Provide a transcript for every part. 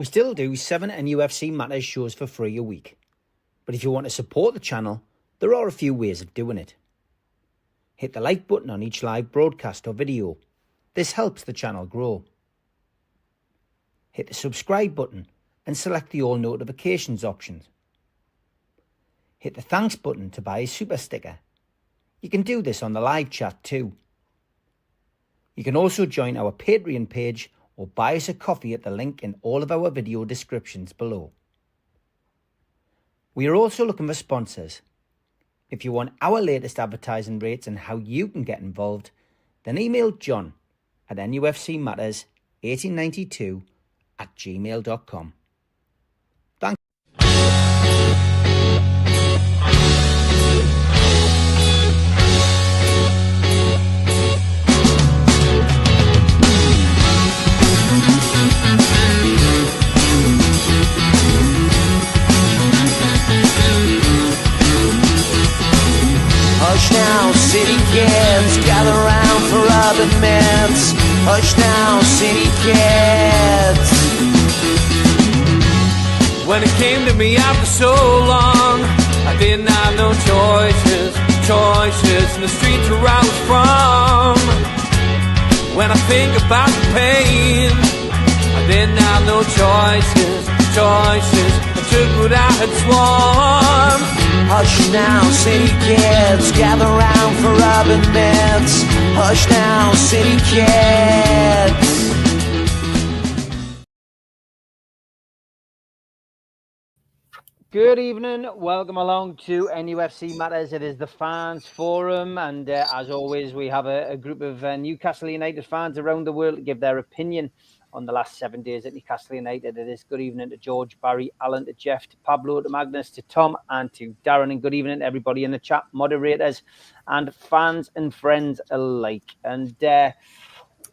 We still do 7 NUFC Matters shows for free a week. But if you want to support the channel, there are a few ways of doing it. Hit the like button on each live broadcast or video. This helps the channel grow. Hit the subscribe button and select the all notifications option. Hit the thanks button to buy a super sticker. You can do this on the live chat too. You can also join our Patreon page or buy us a coffee at the link in all of our video descriptions below. We are also looking for sponsors. If you want our latest advertising rates and how you can get involved, then email John at nufcmatters1892@gmail.com. Thank you. Hush now, city kids, gather round for urban myths. Hush now, city kids. When it came to me after so long, I didn't have no choices in the streets where I was from. When I think about the pain, I didn't have no choices. I took what I had sworn. Hush now, city kids, gather round for urban myths. Hush now, city kids. Good evening, welcome along to NUFC Matters. It is the Fans Forum, and as always, we have a group of Newcastle United fans around the world to give their opinion on the last 7 days at Newcastle United. It is good evening to George, Barry, Alan, to Jeff, to Pablo, to Magnus, to Tom, and to Darren. And good evening to everybody in the chat, moderators, and fans and friends alike. And that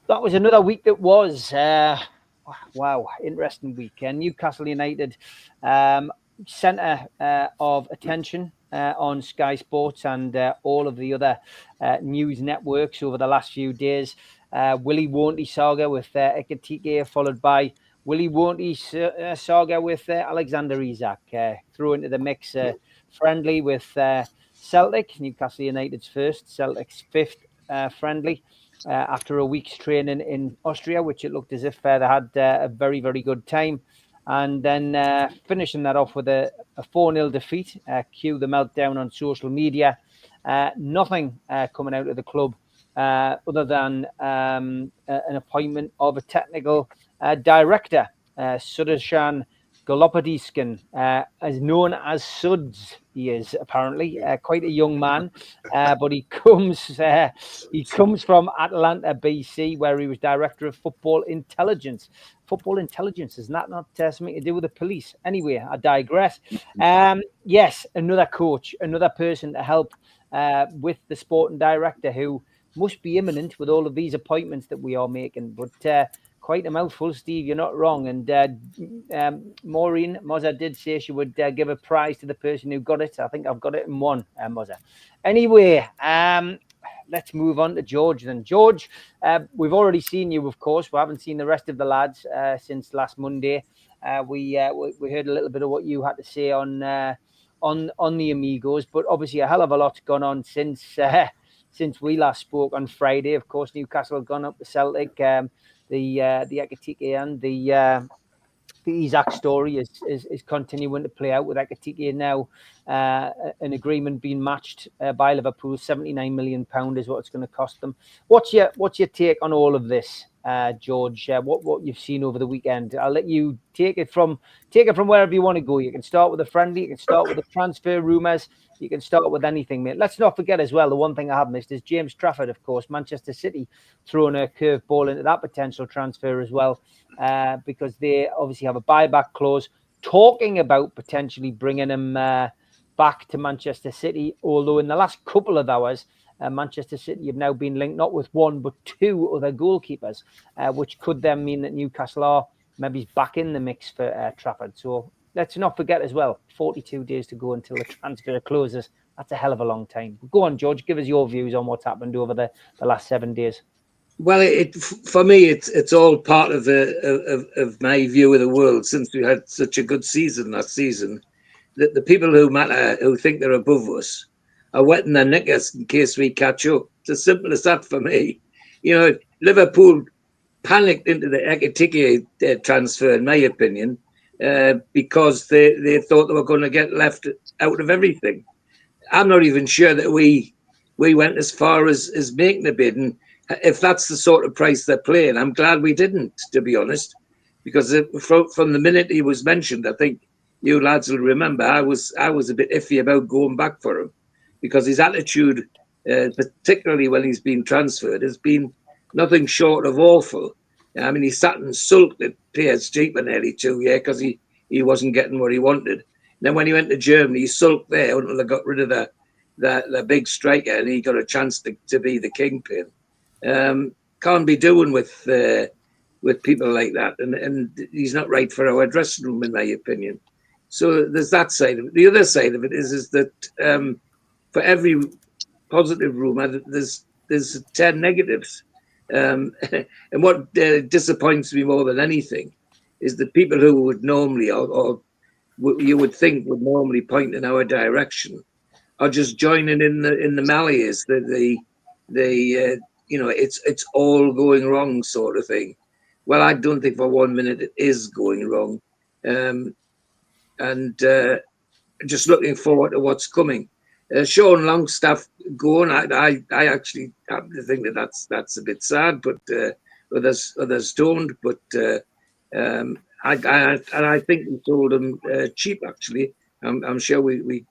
was another week that was, wow, interesting week. Newcastle United, centre of attention on Sky Sports and all of the other news networks over the last few days. Willie Won't saga with Ekatike, followed by Willie Won't saga with Alexander Isak. Throw into the mix friendly with Celtic, Newcastle United's first, Celtic's fifth friendly after a week's training in Austria, which it looked as if they had a very, very good time. And then finishing that off with a 4-0 defeat. Cue the meltdown on social media. Nothing coming out of the club other than an appointment of a technical director. Sudarshan Golopadiskin, as known as Suds, he is apparently quite a young man, but he comes from Atlanta, BC, where he was director of football intelligence. Football intelligence, is that not something to do with the police? Anyway, I digress. Yes, another coach, another person to help with the sporting director, who must be imminent with all of these appointments that we are making. But quite a mouthful, Steve. You're not wrong. And Maureen Mozza did say she would give a prize to the person who got it. I think I've got it in one, Mozza. Anyway, let's move on to George then. George, we've already seen you, of course. We haven't seen the rest of the lads since last Monday. We heard a little bit of what you had to say on the Amigos, but obviously a hell of a lot's gone on since we last spoke on Friday. Of course, Newcastle have gone up to Celtic. The Ekatike and the Isak story is continuing to play out, with Ekatike now an agreement being matched by Liverpool. £79 million is what it's going to cost them. What's your take on all of this, George? What you've seen over the weekend? I'll let you take it from wherever you want to go. You can start with the friendly. You can start with the transfer rumours. You can start with anything, mate. Let's not forget as well, the one thing I have missed is James Trafford, of course. Manchester City throwing a curveball into that potential transfer as well, because they obviously have a buyback clause, talking about potentially bringing him back to Manchester City. Although in the last couple of hours, Manchester City have now been linked not with one but two other goalkeepers, which could then mean that Newcastle are maybe back in the mix for Trafford. So let's not forget as well, 42 days to go until the transfer closes. That's a hell of a long time. Go on, George, give us your views on what's happened over the last 7 days. Well, for me, it's all part of of my view of the world. Since we had such a good season last season, that the people who matter, who think they're above us, are wetting their knickers in case we catch up. It's as simple as that for me. You know, Liverpool panicked into the Ekitike transfer, in my opinion, because they thought they were going to get left out of everything. I'm not even sure that we went as far as making a bid. And if that's the sort of price they're playing, I'm glad we didn't, to be honest, because from the minute he was mentioned, I think you lads will remember I was a bit iffy about going back for him because his attitude, particularly when he's been transferred, has been nothing short of awful. I mean, he sat and sulked at PSG for nearly 2 years because he wasn't getting what he wanted. Then when he went to Germany, he sulked there until they got rid of the big striker and he got a chance to be the kingpin. Can't be doing with people like that, and he's not right for our dressing room, in my opinion. So there's that side of it. The other side of it is that for every positive rumor, there's 10 negatives. And what disappoints me more than anything is the people who would normally, or you would think would normally point in our direction, are just joining in the melees, the it's all going wrong sort of thing. Well, I don't think for 1 minute it is going wrong, and just looking forward to what's coming. Sean Longstaff going, I actually happen to think that that's a bit sad, but others don't. But I think we sold him cheap. Actually, I'm sure we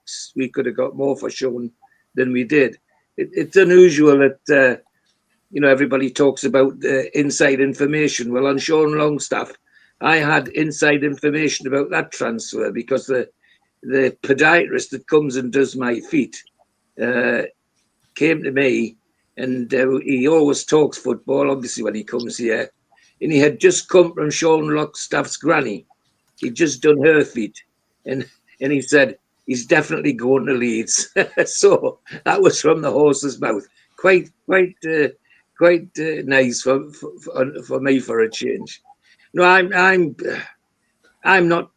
could have got more for Sean than we did. It's unusual that everybody talks about inside information. Well, on Sean Longstaff, I had inside information about that transfer because the podiatrist that comes and does my feet came to me, and he always talks football, obviously, when he comes here. And he had just come from Sean Longstaff's granny. He'd just done her feet. And he said, he's definitely going to Leeds. So that was from the horse's mouth. Quite nice for me for a change. No, I'm not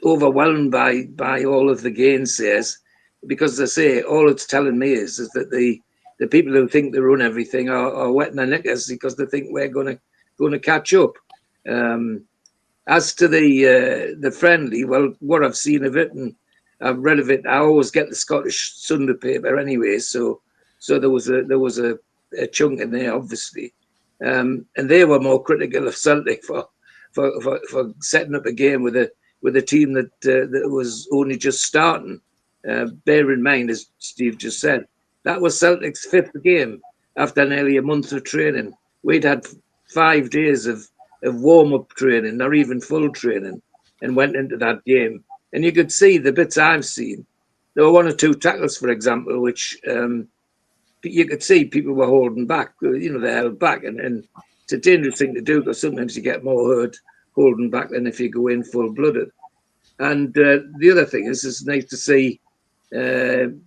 overwhelmed by all of the gainsayers, because as I say, all it's telling me is that the people who think they run everything are wetting their knickers because they think we're going to catch up. As to the friendly, well, what I've seen of it and I've read of it, I always get the Scottish Sunday paper anyway, so there was a chunk in there, obviously, and they were more critical of Celtic for setting up a game with a team that was only just starting. Bear in mind, as Steve just said, that was Celtic's fifth game after nearly a month of training. We'd had 5 days of warm-up training, not even full training, and went into that game. And you could see the bits I've seen. There were 1 or 2 tackles, for example, which you could see people were holding back. They held back, and it's a dangerous thing to do because sometimes you get more hurt holding back than if you go in full-blooded. And the other thing is, it's nice to see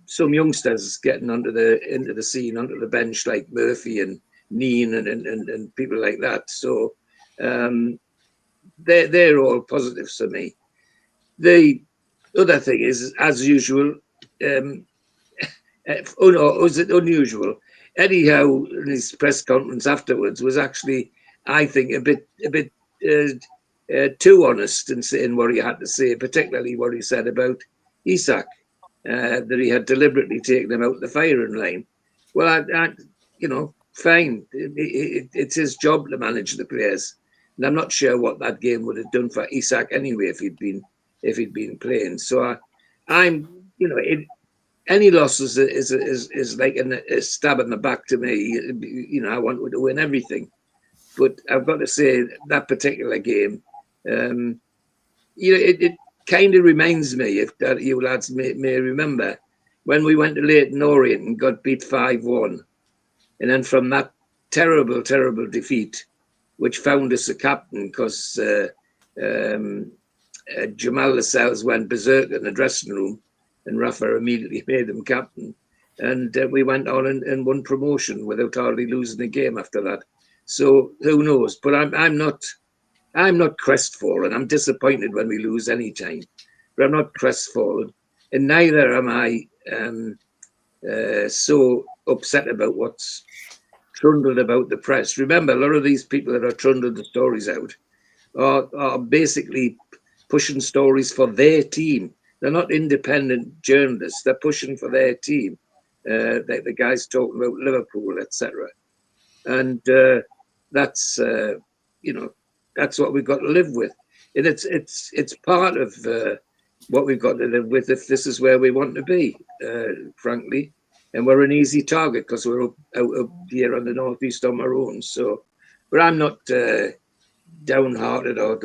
some youngsters getting into the scene, onto the bench, like Murphy and Neen and people like that. So they're all positives for me. The other thing is, as usual, was it unusual? Eddie Howe in his press conference afterwards was actually, I think, a bit too honest in saying what he had to say, particularly what he said about Isak, that he had deliberately taken him out the firing line. Well, fine. It's his job to manage the players, and I'm not sure what that game would have done for Isak anyway if he'd been playing. So any loss is like a stab in the back to me. I want to win everything, but I've got to say that particular game, it kind of reminds me, if that you lads may remember, when we went to Leyton Orient and got beat 5-1, and then from that terrible defeat, which found us a captain because Jamal Lascelles went berserk in the dressing room, and Rafa immediately made him captain. and we went on and won promotion without hardly losing a game after that. So who knows? But I'm not crestfallen. I'm disappointed when we lose any time, but I'm not crestfallen, and neither am I so upset about what's trundled about the press. Remember, a lot of these people that are trundling the stories out are basically pushing stories for their team. They're not independent journalists. They're pushing for their team. The guys talking about Liverpool, etc. And that's that's what we've got to live with. And it's part of what we've got to live with if this is where we want to be, frankly. And we're an easy target because we're out here on the northeast on our own. So, but I'm not downhearted or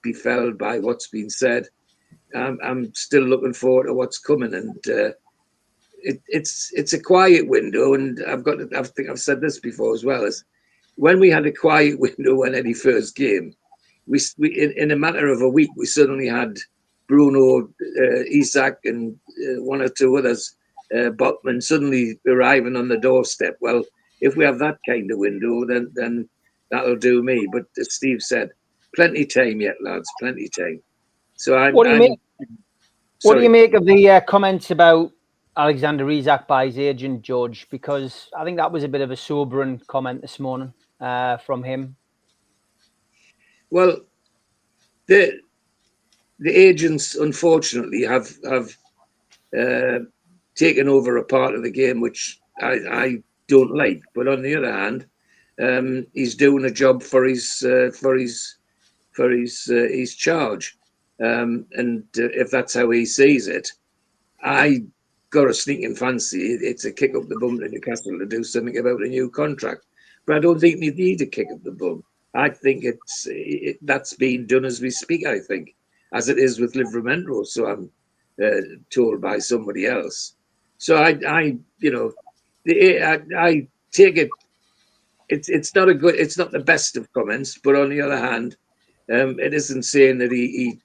befelled by what's been said. I'm still looking forward to what's coming, and it's a quiet window. And I think I've said this before as well, as when we had a quiet window when Eddie first came, we in a matter of a week we suddenly had Bruno, Isak, and one or two others, Botman, suddenly arriving on the doorstep. Well, if we have that kind of window, then that'll do me. But as Steve said, plenty time yet, lads, plenty time. So What do you make of the comments about Alexander Isak by his agent, George? Because I think that was a bit of a sobering comment this morning from him. Well, the agents unfortunately have taken over a part of the game which I don't like. But on the other hand, he's doing a job for his charge, and if that's how he sees it, I got a sneaking fancy it's a kick up the bum to Newcastle to do something about a new contract. But I don't think they need a kick up the bum. I think that's being done as we speak. I think, as it is with Livramento. So I'm told by somebody else. So I take it. It's not the best of comments, but on the other hand, it isn't saying that he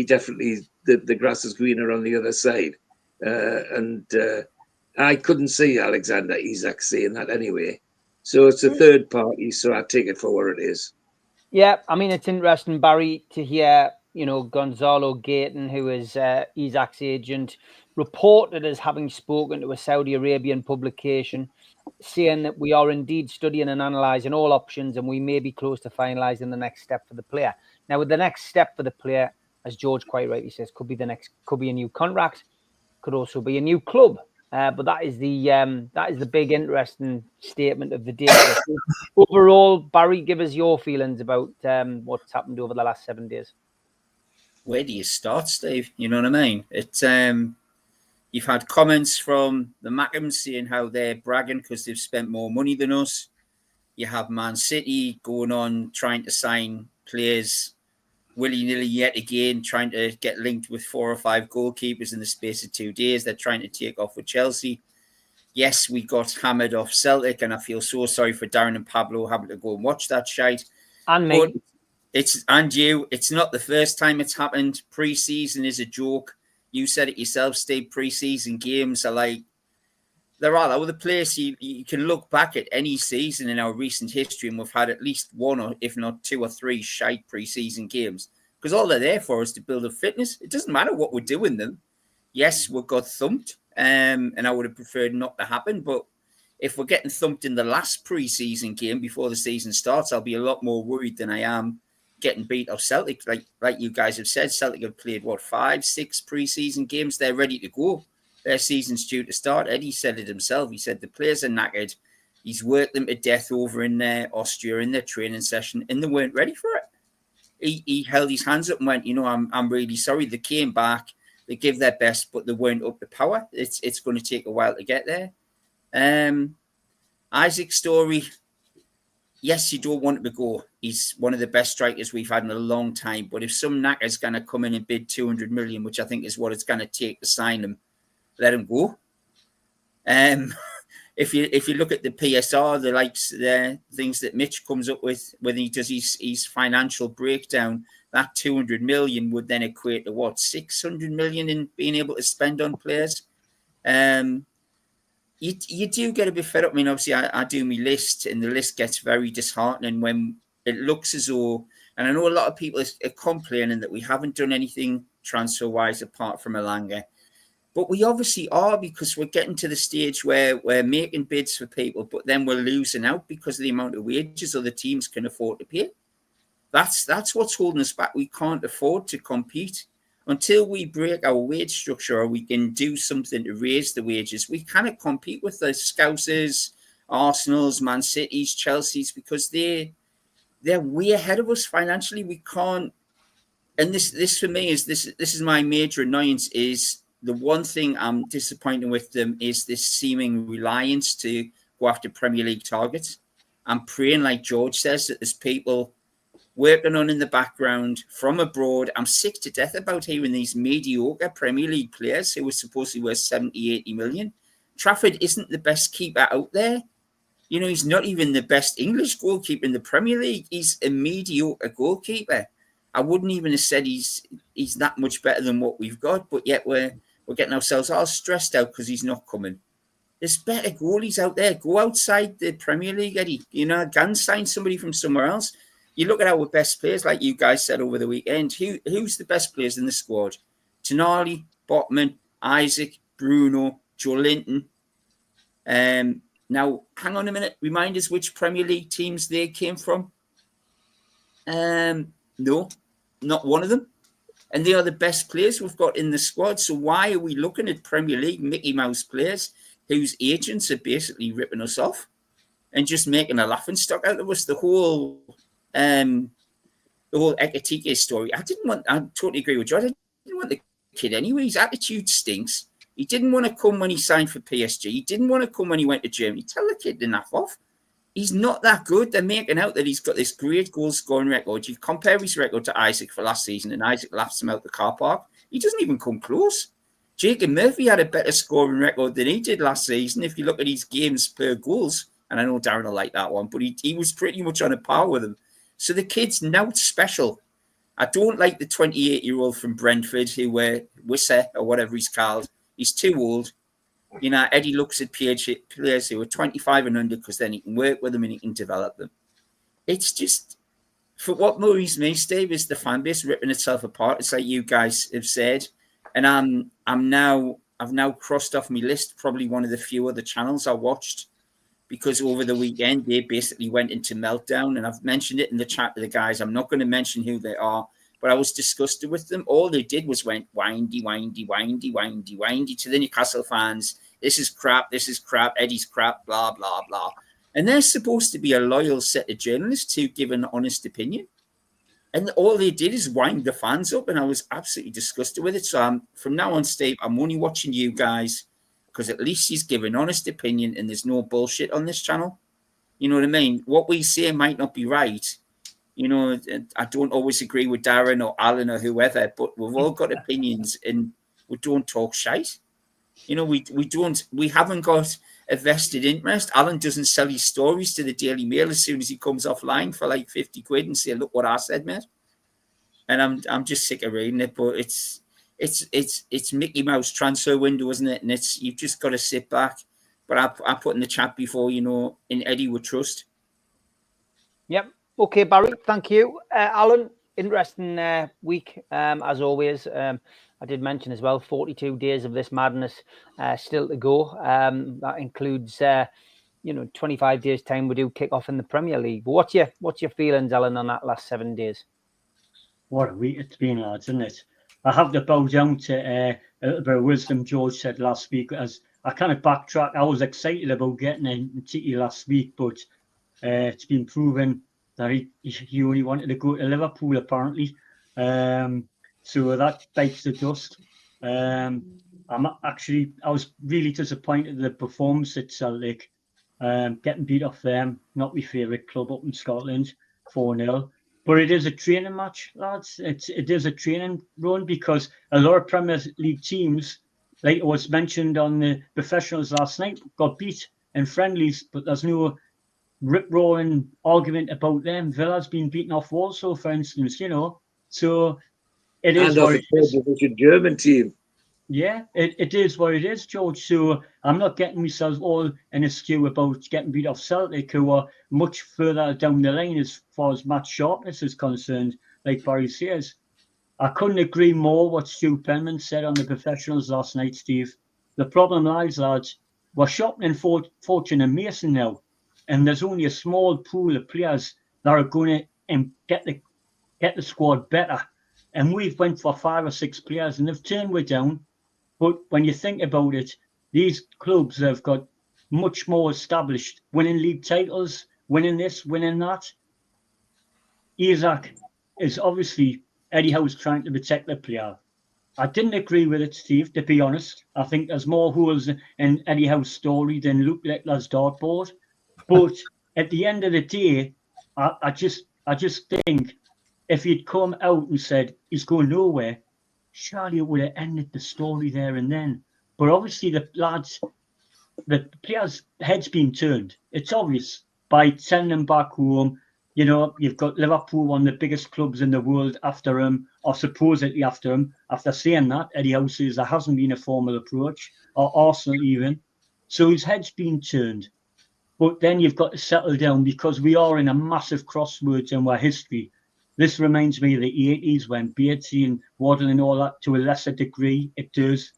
definitely the grass is greener on the other side, and I couldn't see Alexander Isak saying that anyway. So it's a third party, so I take it for what it is. Yeah, I mean, it's interesting, Barry, to hear, Gonzalo Gayton, who is Isak's agent, reported as having spoken to a Saudi Arabian publication, saying that we are indeed studying and analysing all options and we may be close to finalising the next step for the player. Now, with the next step for the player, as George quite rightly says, could be a new contract, could also be a new club. But that is the big interesting statement of the day. Overall, Barry, give us your feelings about what's happened over the last 7 days. Where do you start, Steve? You know what I mean? It's you've had comments from the Magnus saying how they're bragging because they've spent more money than us. You have Man City going on trying to sign players willy-nilly yet again, trying to get linked with 4 or 5 goalkeepers in the space of 2 days. They're trying to take off with Chelsea. Yes, we got hammered off Celtic, and I feel so sorry for Darren and Pablo having to go and watch that shite. And me. But it's not the first time it's happened. Pre-season is a joke. You said it yourself, Steve. Pre-season games are like, they're all over the place. You can look back at any season in our recent history and we've had at least 1 or if not 2 or 3 shite pre-season games because all they're there for is to build up fitness. It doesn't matter what we're doing them. Yes, we got thumped and I would have preferred not to happen. But if we're getting thumped in the last pre-season game before the season starts, I'll be a lot more worried than I am getting beat off Celtic. Like you guys have said, Celtic have played, 5, 6 pre-season games. They're ready to go. Their season's due to start. Eddie said it himself. He said the players are knackered. He's worked them to death over in Austria in their training session, and they weren't ready for it. He held his hands up and went, I'm really sorry. They came back. They gave their best, but they weren't up to power. It's going to take a while to get there. Isak's story, yes, you don't want him to go. He's one of the best strikers we've had in a long time. But if some knacker's going to come in and bid 200 million, which I think is what it's going to take to sign him, let him go. If you look at the PSR, the things that Mitch comes up with when he does his financial breakdown, that 200 million would then equate to 600 million in being able to spend on players. you do get a bit fed up. I mean, obviously, I do my list, and the list gets very disheartening when it looks as though, and I know a lot of people are complaining that we haven't done anything transfer-wise apart from Elanga. But we obviously are, because we're getting to the stage where we're making bids for people, but then we're losing out because of the amount of wages other teams can afford to pay. That's what's holding us back. We can't afford to compete. Until we break our wage structure or we can do something to raise the wages, we cannot compete with the Scousers, Arsenals, Man Cities, Chelseas, because they're way ahead of us financially. We can't. And this for me this is my major annoyance. Is the one thing I'm disappointed with them is this seeming reliance to go after Premier League targets. I'm praying, like George says, that there's people working on in the background from abroad. I'm sick to death about hearing these mediocre Premier League players who were supposedly worth 70, 80 million. Trafford isn't the best keeper out there. You know, he's not even the best English goalkeeper in the Premier League. He's a mediocre goalkeeper. I wouldn't even have said he's that much better than what we've got, but yet we're getting ourselves all stressed out because he's not coming. There's better goalies out there. Go outside the Premier League, Eddie. You know, go and sign somebody from somewhere else. You look at our best players, like you guys said over the weekend. Who's the best players in the squad? Tonali, Botman, Isak, Bruno, Joe Linton. Now, hang on a minute. Remind us which Premier League teams they came from. No, not one of them. And they are the best players we've got in the squad. So why are we looking at Premier League Mickey Mouse players whose agents are basically ripping us off and just making a laughing stock out of us? The whole Ekatike story. I totally agree with George. I didn't want the kid anyway. His attitude stinks. He didn't want to come when he signed for PSG. He didn't want to come when he went to Germany. Tell the kid to naff off. He's not that good. They're making out that he's got this great goal-scoring record. You compare his record to Isak for last season, and Isak laughs him out the car park. He doesn't even come close. Jacob Murphy had a better scoring record than he did last season. If you look at his games per goals, and I know Darren will like that one, but he was pretty much on a par with him. So the kid's now special. I don't like the 28-year-old from Brentford who Wisser or whatever he's called. He's too old. You know, Eddie looks at players who are 25 and under because then he can work with them and he can develop them. It's just, for what worries me, Steve, is the fan base ripping itself apart. It's like you guys have said, and I've now crossed off my list probably one of the few other channels I watched, because over the weekend they basically went into meltdown, and I've mentioned it in the chat to the guys. I'm not going to mention who they are, but I was disgusted with them. All they did was went windy to the Newcastle fans. This is crap. Eddie's crap, blah, blah, blah. And they're supposed to be a loyal set of journalists who give an honest opinion. And all they did is wind the fans up, and I was absolutely disgusted with it. So from now on, Steve, I'm only watching you guys because at least he's giving honest opinion and there's no bullshit on this channel. You know what I mean? What we say might not be right. You know, I don't always agree with Darren or Alan or whoever, but we've all got opinions and we don't talk shite. You know, we haven't got a vested interest. Alan doesn't sell his stories to the Daily Mail as soon as he comes offline for like 50 quid and say, look what I said, mate. And I'm just sick of reading it, but it's Mickey Mouse transfer window, isn't it? And you've just got to sit back. But I put in the chat before, you know, in Eddie we trust. Yep. Okay, Barry, thank you. Alan, interesting week, as always. I did mention as well, 42 days of this madness still to go. That includes, 25 days' time we do kick off in the Premier League. But what's your feelings, Alan, on that last 7 days? What a week it's been, lads, isn't it? I have to bow down to a little bit of wisdom George said last week, as I kind of backtrack. I was excited about getting in City last week, but it's been proven that he only wanted to go to Liverpool, apparently. So that bites the dust. I was really disappointed with the performance at Celtic. Getting beat off them, not my favourite club up in Scotland, 4-0. But it is a training match, lads. It is a training run, because a lot of Premier League teams, like was mentioned on the professionals last night, got beat in friendlies, but there's no rip-roaring argument about them. Villa's been beaten off Walsall, for instance, you know. So it is and off a third division German team. Yeah, it is what it is, George. So I'm not getting myself all in a stew about getting beat off Celtic, who are much further down the line as far as match sharpness is concerned, like Barry says. I couldn't agree more what Stu Penman said on the professionals last night, Steve. The problem lies, lads, we're sharpening Fortune and Mason now, and there's only a small pool of players that are going to get the squad better. And we've went for 5 or 6 players, and they've turned way down. But when you think about it, these clubs have got much more established, winning league titles, winning this, winning that. Isak is obviously Eddie Howe's trying to protect the player. I didn't agree with it, Steve, to be honest. I think there's more holes in Eddie Howe's story than Luke Leckler's dartboard. But at the end of the day, I just think if he'd come out and said he's going nowhere, surely it would have ended the story there and then. But obviously the players' heads been turned. It's obvious by sending them back home. You know, you've got Liverpool, one of the biggest clubs in the world, after him, or supposedly after him. After saying that, Eddie Howe says there hasn't been a formal approach, or Arsenal even. So his head's been turned. But then you've got to settle down because we are in a massive crossroads in our history. This reminds me of the 80s when Beatty and Waddle and all that, to a lesser degree, it does.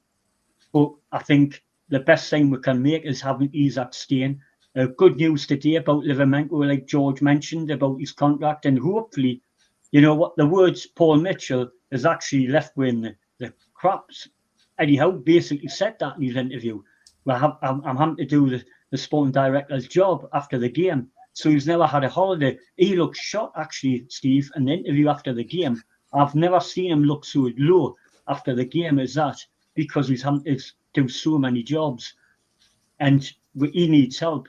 But I think the best thing we can make is having Isak staying. Good news today about Livermore, like George mentioned, about his contract, and hopefully, you know what, the words Paul Mitchell has actually left with the craps. Eddie Howe basically said that in his interview. Well, I'm having to do the sporting director's job after the game. So he's never had a holiday. He looked shot, actually, Steve, in the interview after the game. I've never seen him look so low after the game as that, because he's having to do so many jobs. And he needs help.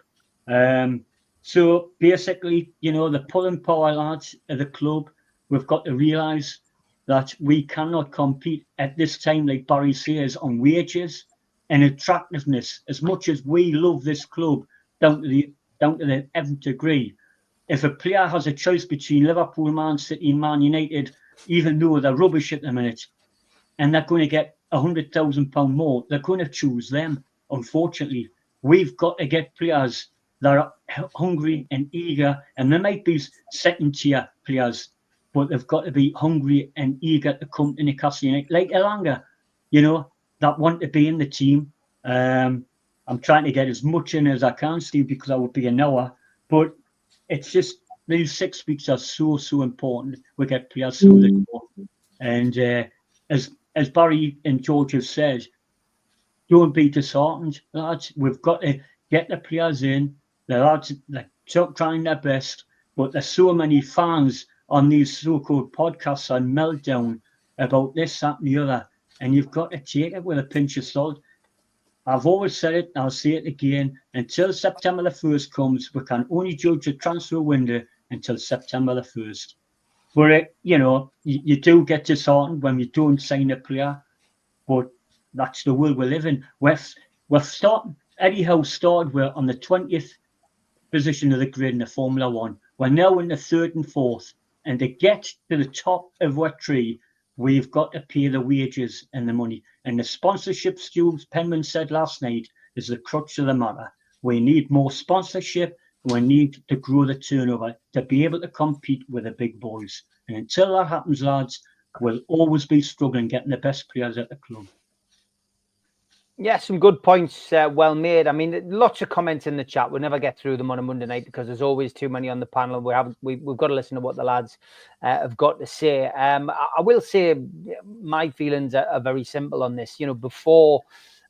So basically, you know, the pulling power, lads, of the club, we've got to realise that we cannot compete at this time, like Barry says, on wages and attractiveness. As much as we love this club down to the nth degree, if a player has a choice between Liverpool, Man City, Man United, even though they're rubbish at the minute, and they're going to get £100,000 more, they're going to choose them. Unfortunately, we've got to get players that are hungry and eager, and they might be second-tier players, but they've got to be hungry and eager to come to Newcastle United, like Elanga, you know, that want to be in the team. I'm trying to get as much in as I can, Steve, because I would be an hour, but it's just these 6 weeks are so important. We get players through the door, and as Barry and George have said, don't be disheartened, lads. We've got to get the players in. The lads are trying their best, but there's so many fans on these so-called podcasts on meltdown about this, that, and the other, and you've got to take it with a pinch of salt. I've always said it, and I'll say it again. Until September the 1st comes, we can only judge the transfer window until September the 1st. But, you know, you do get disheartened when you don't sign a player, but that's the world we live in. Eddie Howe started on the 20th position of the grid in the Formula One. We're now in the 3rd and 4th, and to get to the top of our tree, we've got to pay the wages and the money. And the sponsorship, Stu Penman said last night, is the crux of the matter. We need more sponsorship. We need to grow the turnover to be able to compete with the big boys. And until that happens, lads, we'll always be struggling getting the best players at the club. Yeah, some good points, well made. I mean, lots of comments in the chat. We'll never get through them on a Monday night because there's always too many on the panel. We've got to listen to what the lads have got to say. I will say my feelings are very simple on this. You know, before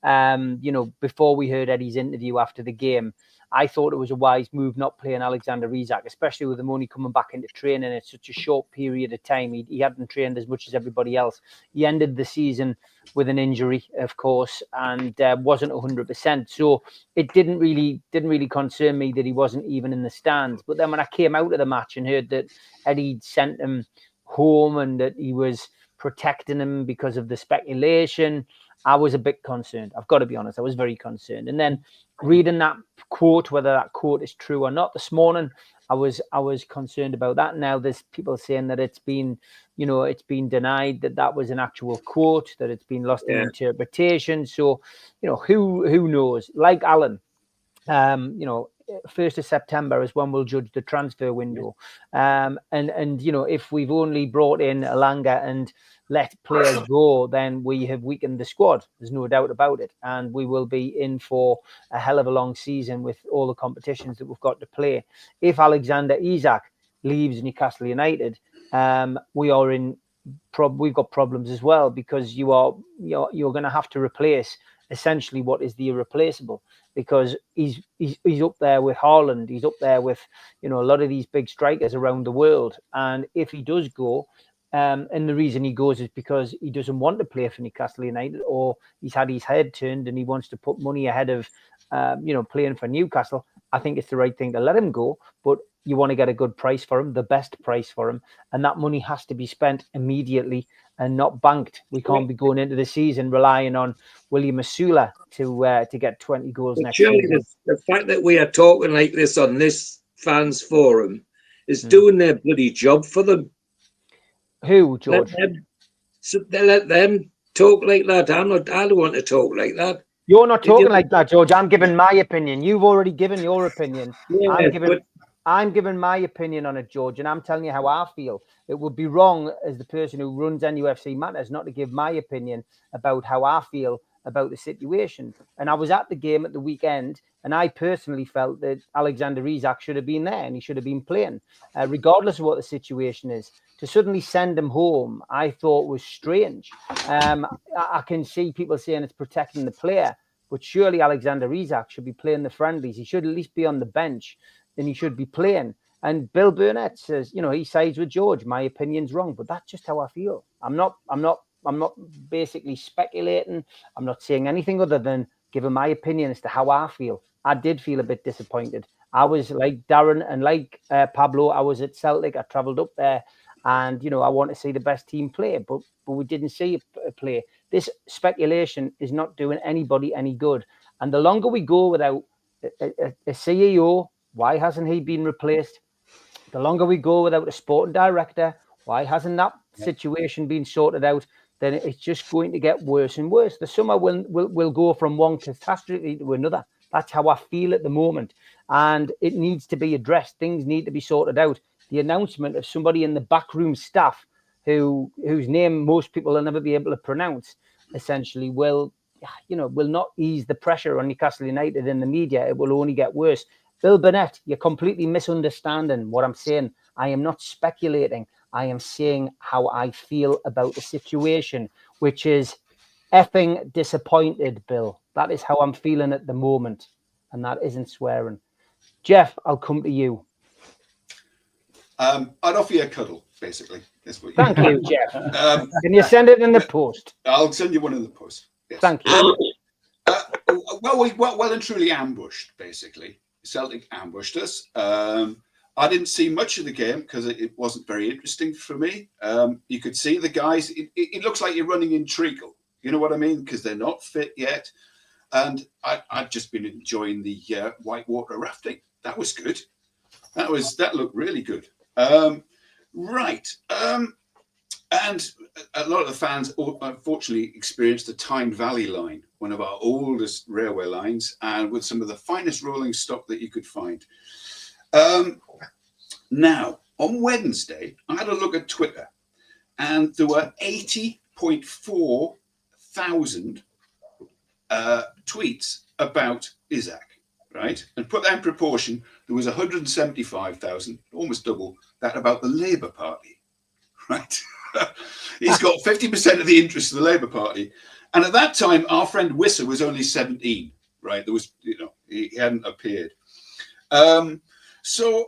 we heard Eddie's interview after the game, I thought it was a wise move not playing Alexander Isak, especially with him only coming back into training in such a short period of time. He hadn't trained as much as everybody else. He ended the season with an injury, of course, and wasn't 100%. So it didn't really concern me that he wasn't even in the stands. But then when I came out of the match and heard that Eddie sent him home and that he was protecting him because of the speculation, I was a bit concerned. I've got to be honest. I was very concerned. And then reading that quote, whether that quote is true or not, this morning, I was concerned about that. Now there's people saying that it's been denied that was an actual quote, that it's been lost in interpretation. So, who knows? Like Alan, 1st of September is when we'll judge the transfer window. And if we've only brought in Alanga and let players go, then we have weakened the squad. There's no doubt about it. And we will be in for a hell of a long season with all the competitions that we've got to play. If Alexander Isak leaves Newcastle United, we've got problems as well, because you're going to have to replace essentially what is the irreplaceable, because he's up there with Haaland, he's up there with a lot of these big strikers around the world. And if he does go, and the reason he goes is because he doesn't want to play for Newcastle United, or he's had his head turned and he wants to put money ahead of playing for Newcastle, I think it's the right thing to let him go. But you want to get a good price for him, the best price for him, and that money has to be spent immediately and not banked. We can't be going into the season relying on William Masula to get 20 goals next season. The fact that we are talking like this on this fans forum is doing their bloody job for them. Who, George? Let them talk like that. I don't want to talk like that. You're not talking like that, George. I'm giving my opinion. You've already given your opinion. Yeah, I'm giving my opinion on it, George, and I'm telling you how I feel. It would be wrong as the person who runs NUFC Matters not to give my opinion about how I feel about the situation. And I was at the game at the weekend, and I personally felt that Alexander Isak should have been there and he should have been playing, regardless of what the situation is. To suddenly send him home, I thought was strange. I can see people saying it's protecting the player, but surely Alexander Isak should be playing the friendlies. He should at least be on the bench. Then he should be playing. And Bill Burnett says, he sides with George. My opinion's wrong, but that's just how I feel. I'm not basically speculating. I'm not saying anything other than giving my opinion as to how I feel. I did feel a bit disappointed. I was like Darren and like Pablo. I was at Celtic. I travelled up there, and I want to see the best team play, but we didn't see a play. This speculation is not doing anybody any good. And the longer we go without a CEO, why hasn't he been replaced? The longer we go without a sporting director, why hasn't that situation been sorted out? Then it's just going to get worse and worse. The summer will go from one catastrophe to another. That's how I feel at the moment. And it needs to be addressed. Things need to be sorted out. The announcement of somebody in the backroom staff whose name most people will never be able to pronounce, essentially will not ease the pressure on Newcastle United in the media. It will only get worse. Bill Burnett, you're completely misunderstanding what I'm saying. I am not speculating. I am saying how I feel about the situation, which is effing disappointed, Bill. That is how I'm feeling at the moment. And that isn't swearing. Jeff, I'll come to you. I'd offer you a cuddle, basically. Thank you, Jeff. Can you send it in the post? I'll send you one in the post. Yes. Thank you. Well and truly ambushed, basically. Celtic ambushed us. I didn't see much of the game because it wasn't very interesting for me. You could see the guys. It looks like you're running in treacle. You know what I mean? Because they're not fit yet. And I've just been enjoying the whitewater rafting. That was good. That looked really good. Right. And a lot of the fans, unfortunately, experienced the Tyne Valley line, one of our oldest railway lines, and with some of the finest rolling stock that you could find. Now, on Wednesday, I had a look at Twitter, and there were 80.4 thousand tweets about Isak, right? And put that in proportion, there was 175,000, almost double that, about the Labour Party, right? He's got 50% of the interest of the Labour Party. And at that time, our friend Wissa was only 17, right? There was, he hadn't appeared. So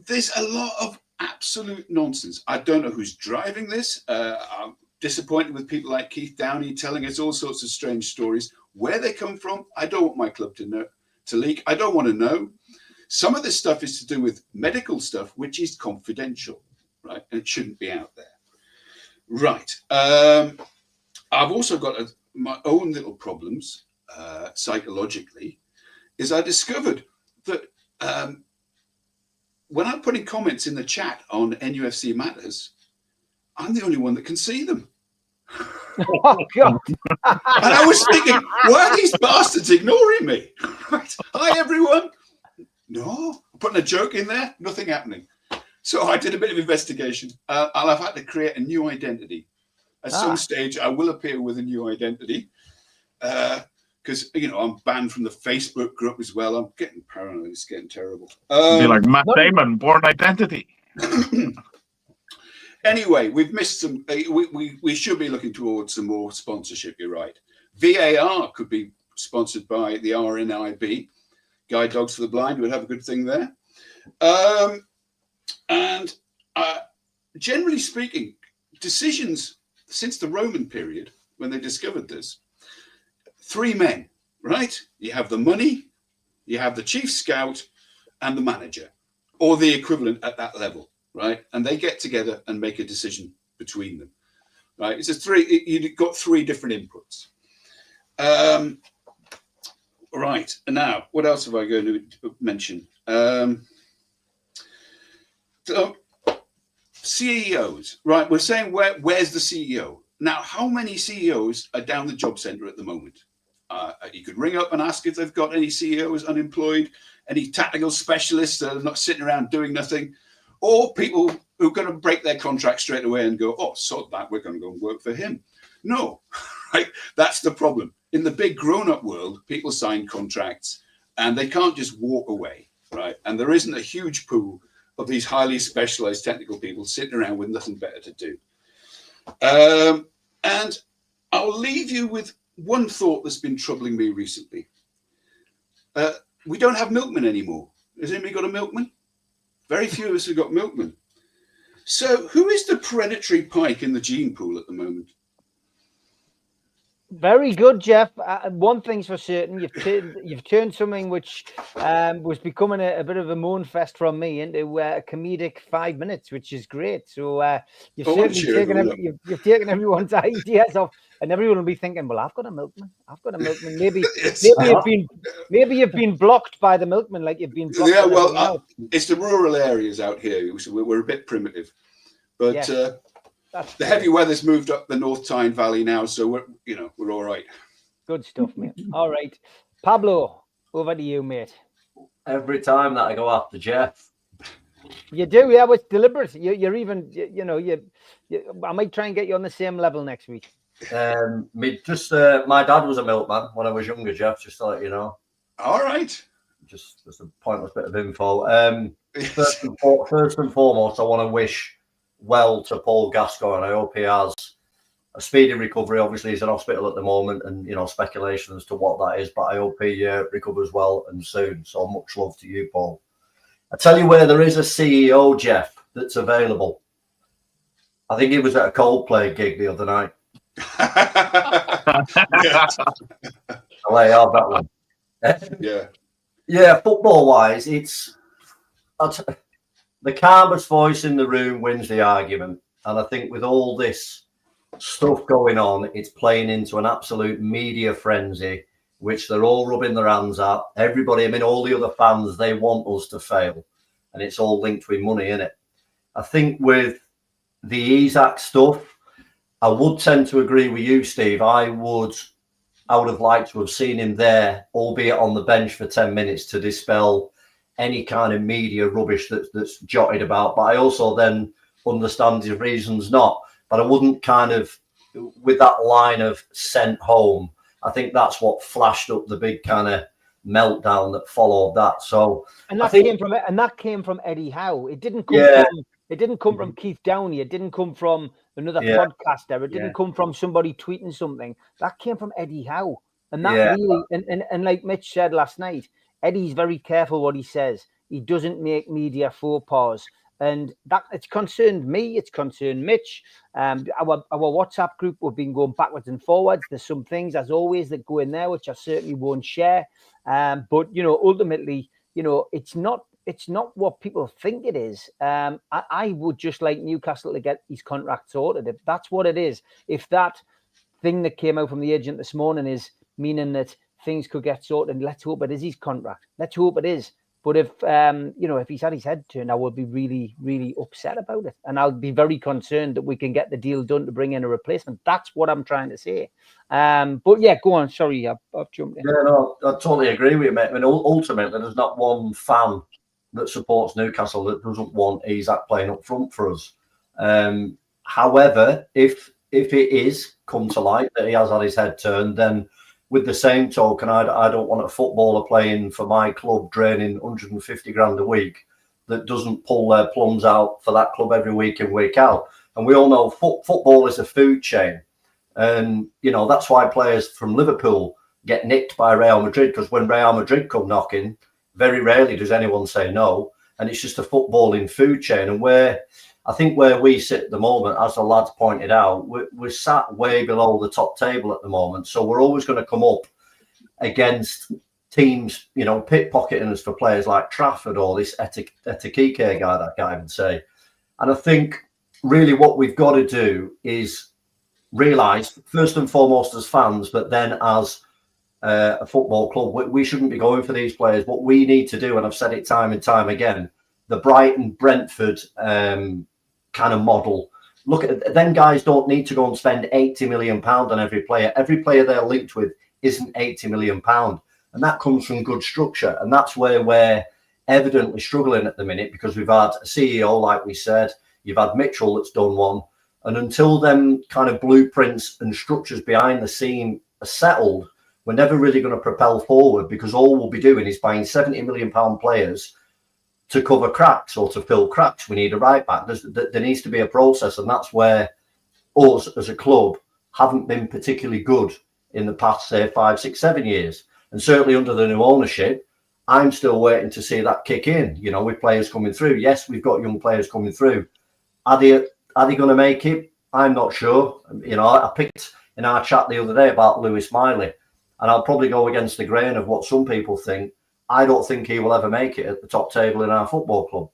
there's a lot of absolute nonsense. I don't know who's driving this. I'm disappointed with people like Keith Downey telling us all sorts of strange stories. Where they come from, I don't want my club to leak. I don't want to know. Some of this stuff is to do with medical stuff, which is confidential, right? And it shouldn't be out there. Right. I've also got my own little problems psychologically. Is I discovered that when I'm putting comments in the chat on NUFC Matters, I'm the only one that can see them. Oh, God. And I was thinking, why are these bastards ignoring me? Hi, everyone. No, I'm putting a joke in there, nothing happening. So I did a bit of investigation, and I've had to create a new identity. At some stage, I will appear with a new identity, because I'm banned from the Facebook group as well. I'm getting paranoid. It's getting terrible. Be like Matt Damon, Born Identity. Anyway, we've missed some. We should be looking towards some more sponsorship. You're right. VAR could be sponsored by the RNIB, Guide Dogs for the Blind. We'd have a good thing there. And generally speaking, decisions since the Roman period, when they discovered this, 3 men, right? You have the money, you have the chief scout, and the manager, or the equivalent at that level. Right, and they get together and make a decision between them. Right, it's you've got 3 different inputs. Right, and now what else have I going to mention? So CEOs, right? We're saying where's the CEO now? How many CEOs are down the job centre at the moment? You could ring up and ask if they've got any CEOs unemployed, any tactical specialists that are not sitting around doing nothing. Or people who are going to break their contract straight away and go, oh, sod that, we're going to go and work for him. No, right? That's the problem. In the big grown-up world, people sign contracts and they can't just walk away, right? And there isn't a huge pool of these highly specialized technical people sitting around with nothing better to do. And I'll leave you with one thought that's been troubling me recently. We don't have milkmen anymore. Has anybody got a milkman? Very few of us have got milkmen. So who is the predatory pike in the gene pool at the moment? Very good, Jeff. One thing's for certain, you've turned something which was becoming a bit of a moan fest from me into a comedic 5 minutes, which is great. So you've taken everyone's ideas off, and everyone will be thinking, "Well, I've got a milkman. I've got a milkman. Maybe you've been blocked by the milkman, like you've been blocked." Yeah, well, it's the rural areas out here. We're a bit primitive, but. Yes. The heavy weather's moved up the North Tyne Valley now, so we're all right. Good stuff, mate. All right, Pablo, over to you, mate. Every time that I go after Jeff, you do, yeah. It's deliberate. You're even, I might try and get you on the same level next week. my dad was a milkman when I was younger, Jeff. Just to let you know. All right. Just a pointless bit of info. First and foremost, I want to wish well to Paul Gascoigne. I hope he has a speedy recovery. Obviously, he's in hospital at the moment, and speculation as to what that is. But I hope he recovers well and soon. So much love to you, Paul. I tell you where there is a CEO, Jeff, that's available. I think he was at a Coldplay gig the other night. I'll lay out that one. Yeah. Football wise, it's. The calmest voice in the room wins the argument. And I think with all this stuff going on, it's playing into an absolute media frenzy, which they're all rubbing their hands at. Everybody, all the other fans, they want us to fail. And it's all linked with money, innit? I think with the Isak stuff, I would tend to agree with you, Steve. I would have liked to have seen him there, albeit on the bench for 10 minutes to dispel any kind of media rubbish that's jotted about. But I also then understand his reasons not. But I wouldn't with that line of sent home, I think that's what flashed up the big kind of meltdown that followed that. So that came from Eddie Howe. It didn't come from Keith Downey. It didn't come from another podcaster. It didn't come from somebody tweeting something. That came from Eddie Howe. And that really, and like Mitch said last night, Eddie's very careful what he says. He doesn't make media faux pas. And that it's concerned me. It's concerned Mitch. Our WhatsApp group, we've been going backwards and forwards. There's some things, as always, that go in there, which I certainly won't share. But, ultimately, it's not what people think it is. I would just like Newcastle to get his contract sorted. If that's what it is, if that thing that came out from the agent this morning is meaning that things could get sorted, and let's hope it is his contract. Let's hope it is. But if if he's had his head turned, I would be really, really upset about it, and I'll be very concerned that we can get the deal done to bring in a replacement. That's what I'm trying to say. But yeah, go on. Sorry, I've jumped in. Yeah, no, I totally agree with you, mate. I mean, ultimately, there's not one fan that supports Newcastle that doesn't want Isak playing up front for us. However, if it is come to light that he has had his head turned, then with the same token, I don't want a footballer playing for my club draining 150 grand a week that doesn't pull their plums out for that club every week in, week out. And we all know football is a food chain. And, that's why players from Liverpool get nicked by Real Madrid, because when Real Madrid come knocking, very rarely does anyone say no. And it's just a footballing food chain. And I think where we sit at the moment, as the lads pointed out, we're sat way below the top table at the moment. So we're always going to come up against teams, pickpocketing us for players like Trafford or this Etikike guy, that guy would say. And I think really what we've got to do is realise, first and foremost as fans, but then as a football club, we shouldn't be going for these players. What we need to do, and I've said it time and time again, the Brighton, Brentford kind of model. Look at them guys don't need to go and spend £80 million on every player. Every player they're linked with isn't £80 million. And that comes from good structure. And that's where we're evidently struggling at the minute, because we've had a CEO, like we said, you've had Mitchell that's done one. And until them kind of blueprints and structures behind the scene are settled, we're never really going to propel forward, because all we'll be doing is buying £70 million players to cover cracks or to fill cracks. We need a right back. There needs to be a process, and that's where us as a club haven't been particularly good in the past, say, 5, 6, 7 years. And certainly under the new ownership, I'm still waiting to see that kick in, with players coming through. Yes, we've got young players coming through. Are they going to make it? I'm not sure. I picked in our chat the other day about Lewis Miley, and I'll probably go against the grain of what some people think. I don't think he will ever make it at the top table in our football club.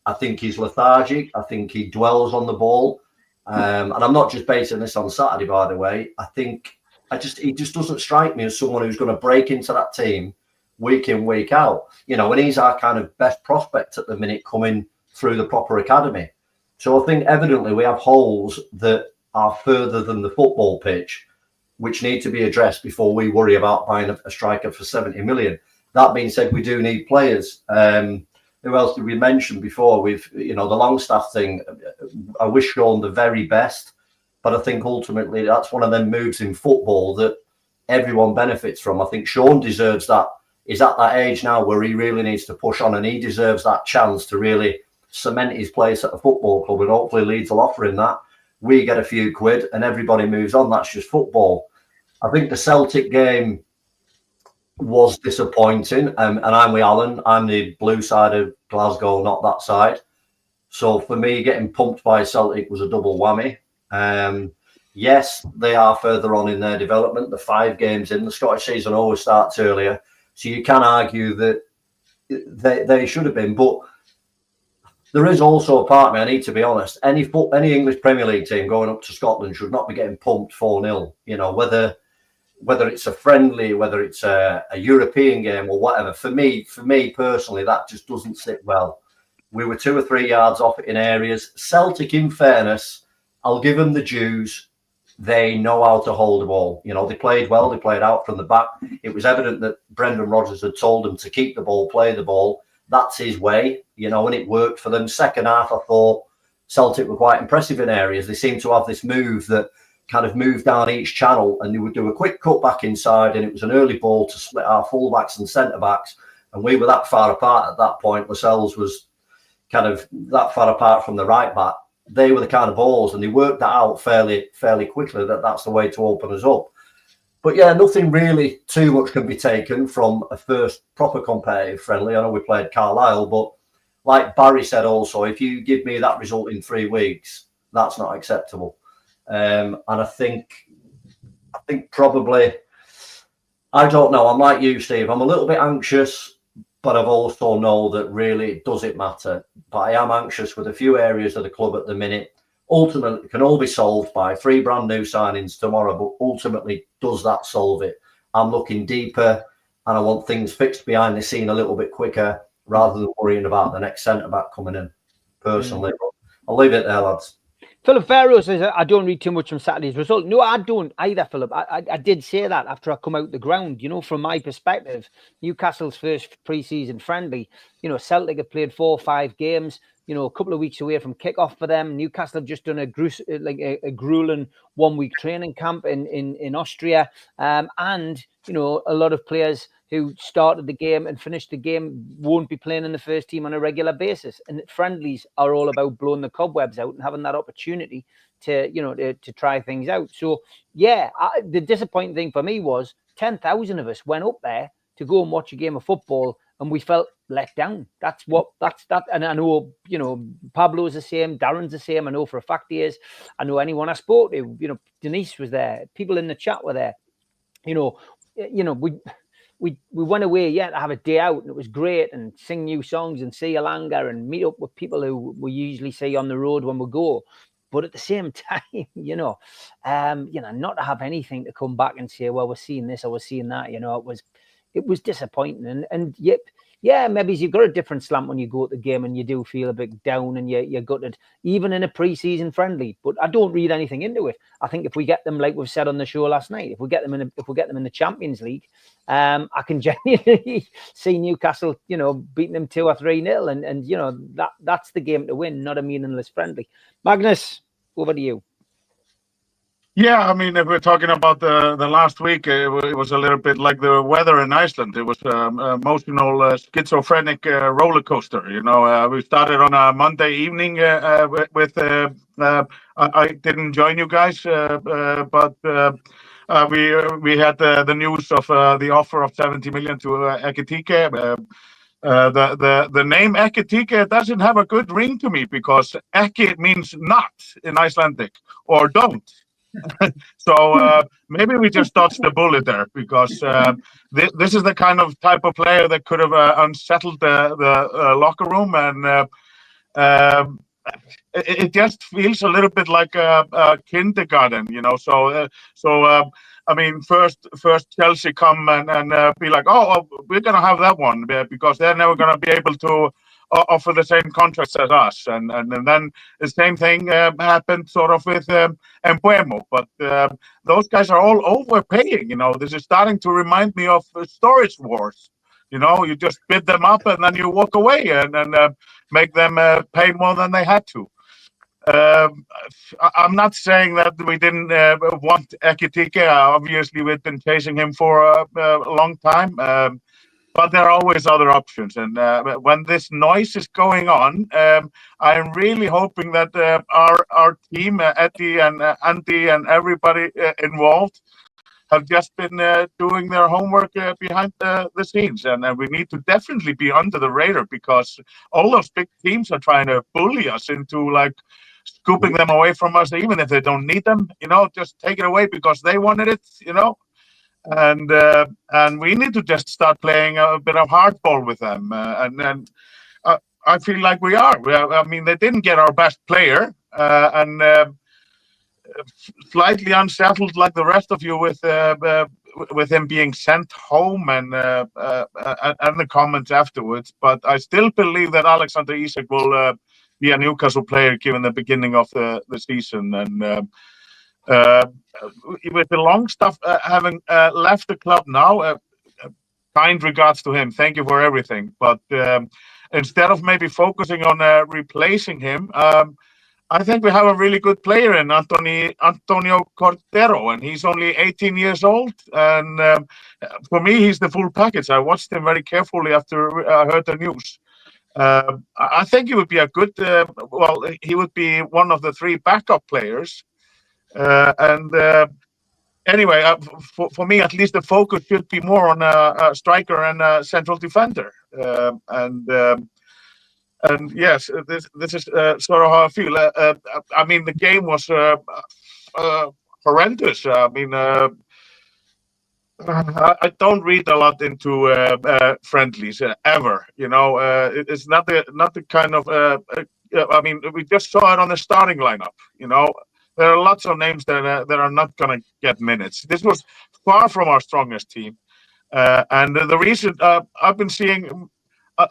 I think he's lethargic. I think he dwells on the ball. And I'm not just basing this on Saturday, by the way. I think he just doesn't strike me as someone who's going to break into that team week in, week out. And he's our kind of best prospect at the minute coming through the proper academy. So I think evidently we have holes that are further than the football pitch, which need to be addressed before we worry about buying a striker for 70 million. That being said, we do need players. Who else did we mention before? The Longstaff thing. I wish Sean the very best, but I think ultimately that's one of them moves in football that everyone benefits from. I think Sean deserves that. He's at that age now where he really needs to push on, and he deserves that chance to really cement his place at a football club, and hopefully Leeds will offer him that. We get a few quid and everybody moves on. That's just football. I think the Celtic game was disappointing, and I'm with Alan. I'm the blue side of Glasgow, not that side. So for me, getting pumped by Celtic was a double whammy. Yes, they are further on in their development. The 5 games in, the Scottish season always starts earlier, so you can argue that they should have been. But there is also a part of me, I need to be honest, any English Premier League team going up to Scotland should not be getting pumped 4-0. Whether it's a friendly, whether it's a European game or whatever. For me personally, that just doesn't sit well. We were 2 or 3 yards off it in areas. Celtic, in fairness, I'll give them the dues. They know how to hold the ball. They played well. They played out from the back. It was evident that Brendan Rodgers had told them to keep the ball, play the ball. That's his way, and it worked for them. Second half, I thought Celtic were quite impressive in areas. They seemed to have this move that kind of moved down each channel, and they would do a quick cut back inside, and it was an early ball to split our fullbacks and centre-backs, and we were that far apart at that point. Lascelles was kind of that far apart from the right back. They were the kind of balls, and they worked that out fairly quickly, that's the way to open us up. But yeah, nothing really too much can be taken from a first proper competitive friendly. I know we played Carlisle, but like Barry said also, if you give me that result in 3 weeks, that's not acceptable. And I think probably, I don't know. I'm like you, Steve. I'm a little bit anxious, but I've also know that really does it matter. But I am anxious with a few areas of the club at the minute. Ultimately, it can all be solved by 3 brand new signings tomorrow, but ultimately, does that solve it? I'm looking deeper, and I want things fixed behind the scene a little bit quicker. rather than worrying about the next centre-back coming in, personally. But I'll leave it there, lads. Philip Farrow says, I don't read too much from Saturday's result. No, I don't either, Philip. I did say that after I come out the ground. You know, from my perspective, Newcastle's first pre-season friendly, you know, Celtic have played 4 or 5 games, you know, a couple of weeks away from kickoff for them. Newcastle have just done a grueling 1-week training camp in Austria. And, you know, a lot of players who started the game and finished the game won't be playing in the first team on a regular basis. And friendlies are all about blowing the cobwebs out and having that opportunity to, you know, to try things out. So, yeah, the disappointing thing for me was 10,000 of us went up there to go and watch a game of football and we felt let down. That's that. And I know, you know, Pablo's the same, Darren's the same. I know for a fact he is. I know anyone I spoke to, you know, Denise was there, people in the chat were there. You know, we went away to have a day out and it was great and sing new songs and see Alanga and meet up with people who we usually see on the road when we go. But at the same time, not to have anything to come back and say, well, we're seeing this or we're seeing that, it was disappointing. And yet, yeah, maybe you've got a different slant when you go to the game and you do feel a bit down and you're gutted, even in a pre-season friendly. But I don't read anything into it. I think if we get them, like we've said on the show last night, if we get them in the Champions League, I can genuinely see Newcastle, beating them 2 or 3-0, and that's the game to win, not a meaningless friendly. Magnus, over to you. Yeah, I mean, if we're talking about the last week, it was a little bit like the weather in Iceland. It was emotional, schizophrenic roller coaster. We started on a Monday evening with I didn't join you guys, but we had the news of the offer of 70 million to Ekitike. The name Ekitike doesn't have a good ring to me because Eki means not in Icelandic or don't. So maybe we just dodged the bullet there because this is the kind of type of player that could have unsettled the locker room, and it just feels a little bit like a kindergarten, So I mean, first Chelsea come and be like, oh, we're gonna have that one because they're never gonna be able to offer the same contracts as us, and then the same thing happened sort of with Mbuemo, but those guys are all overpaying. This is starting to remind me of storage wars. You just bid them up and then you walk away and make them pay more than they had to. I'm not saying that we didn't want Ekitike. Obviously, we've been chasing him for a long time. But there are always other options. And when this noise is going on, I'm really hoping that our team, Eddie and Andy and everybody involved, have just been doing their homework behind the scenes. And we need to definitely be under the radar because all those big teams are trying to bully us into scooping them away from us, even if they don't need them, just take it away because they wanted it, And we need to just start playing a bit of hardball with them. And I feel like we are. I mean, they didn't get our best player, and slightly unsettled like the rest of you with him being sent home and the comments afterwards. But I still believe that Alexander Isak will be a Newcastle player given the beginning of the season. And with the Longstaff having left the club now, kind regards to him. Thank you for everything. But instead of maybe focusing on replacing him, I think we have a really good player in Antonio Cordero, and he's only 18 years old. And for me, he's the full package. I watched him very carefully after I heard the news. I think he would be a good, he would be one of the 3 backup players. Anyway, for me, at least the focus should be more on a striker and a central defender. And yes, this is sort of how I feel. I mean, the game was horrendous. I mean, I don't read a lot into friendlies ever. It's not the kind of. I mean, we just saw it on the starting lineup. There are lots of names that are not going to get minutes. This was far from our strongest team, and the reason I've been seeing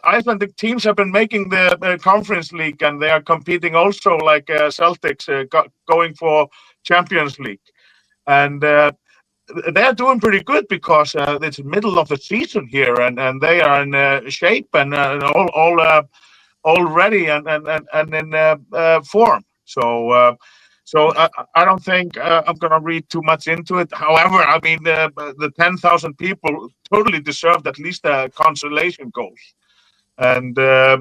Icelandic teams have been making the Conference League, and they are competing also like Celtics going for Champions League. And they're doing pretty good because it's middle of the season here, and they are in shape and all ready and in form. So I don't think I'm going to read too much into it. However, I mean, the 10,000 people totally deserved at least a consolation goal. And I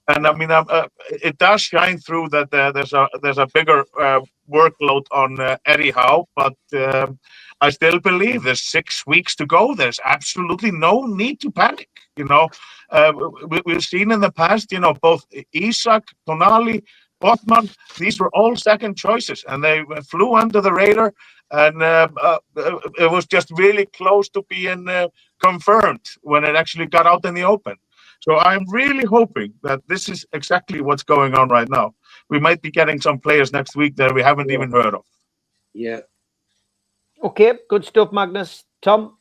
mean, it does shine through that there's a bigger workload on Eddie Howe, but I still believe there's 6 weeks to go. There's absolutely no need to panic. We've seen in the past, both Isak, Tonali, Botman, these were all second choices, and they flew under the radar, and it was just really close to being confirmed when it actually got out in the open. So I'm really hoping that this is exactly what's going on right now. We might be getting some players next week that we haven't even heard of. Yeah. Okay, good stuff, Magnus. Tom?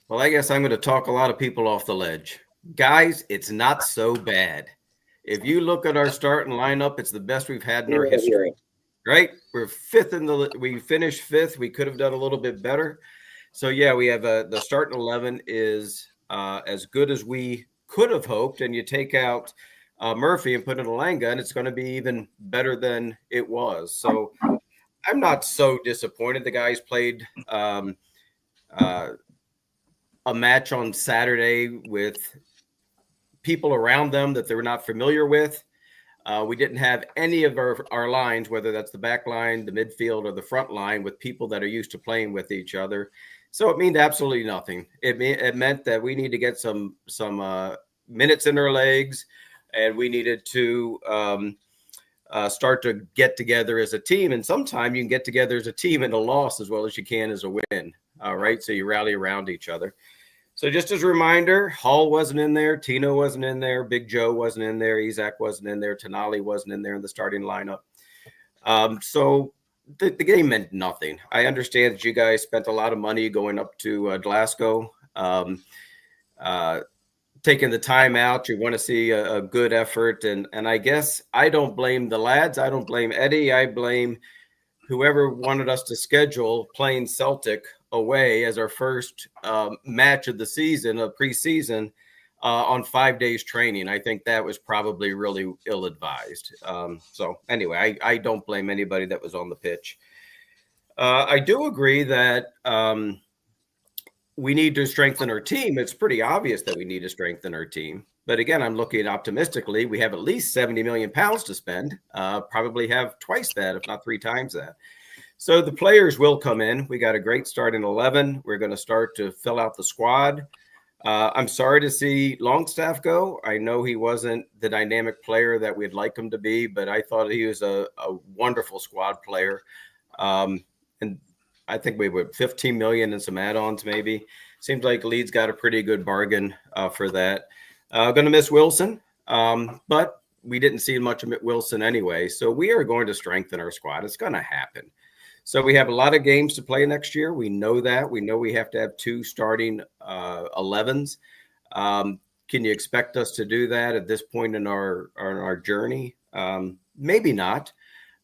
Well, I guess I'm going to talk a lot of people off the ledge. Guys, it's not so bad. If you look at our starting lineup, it's the best we've had in our history, right? We're fifth we finished fifth. We could have done a little bit better. So, yeah, we have the starting 11 is as good as we could have hoped. And you take out Murphy and put in Alanga, and it's going to be even better than it was. So I'm not so disappointed. The guys played a match on Saturday with people around them that they were not familiar with. We didn't have any of our lines, whether that's the back line, the midfield, or the front line, with people that are used to playing with each other. So it means absolutely nothing. It meant that we need to get some minutes in our legs, and we needed to start to get together as a team. And sometimes you can get together as a team in a loss as well as you can as a win. All right, so you rally around each other. So just as a reminder, Hall wasn't in there, Tino wasn't in there, Big Joe wasn't in there, Isak wasn't in there, Tonali wasn't in there in the starting lineup. So the game meant nothing. I understand that you guys spent a lot of money going up to Glasgow, taking the time out. You want to see a good effort. And I guess I don't blame the lads. I don't blame Eddie. I blame whoever wanted us to schedule playing Celtic away as our first match of the season, of preseason, on 5 days training. I think that was probably really ill-advised. So anyway, I don't blame anybody that was on the pitch. I do agree that we need to strengthen our team. It's pretty obvious that we need to strengthen our team. But again, I'm looking optimistically. We have at least 70 million pounds to spend, probably have twice that, if not 3 times that. So the players will come in. We got a great start in 11. We're going to start to fill out the squad. I'm sorry to see Longstaff go. I know he wasn't the dynamic player that we'd like him to be, but I thought he was a wonderful squad player. And I think we were 15 million and some add-ons maybe. Seems like Leeds got a pretty good bargain for that. Going to miss Wilson, but we didn't see much of Wilson anyway. So we are going to strengthen our squad. It's going to happen. So we have a lot of games to play next year. We know that. We know we have to have 2 starting 11s. Can you expect us to do that at this point in our journey? Maybe not.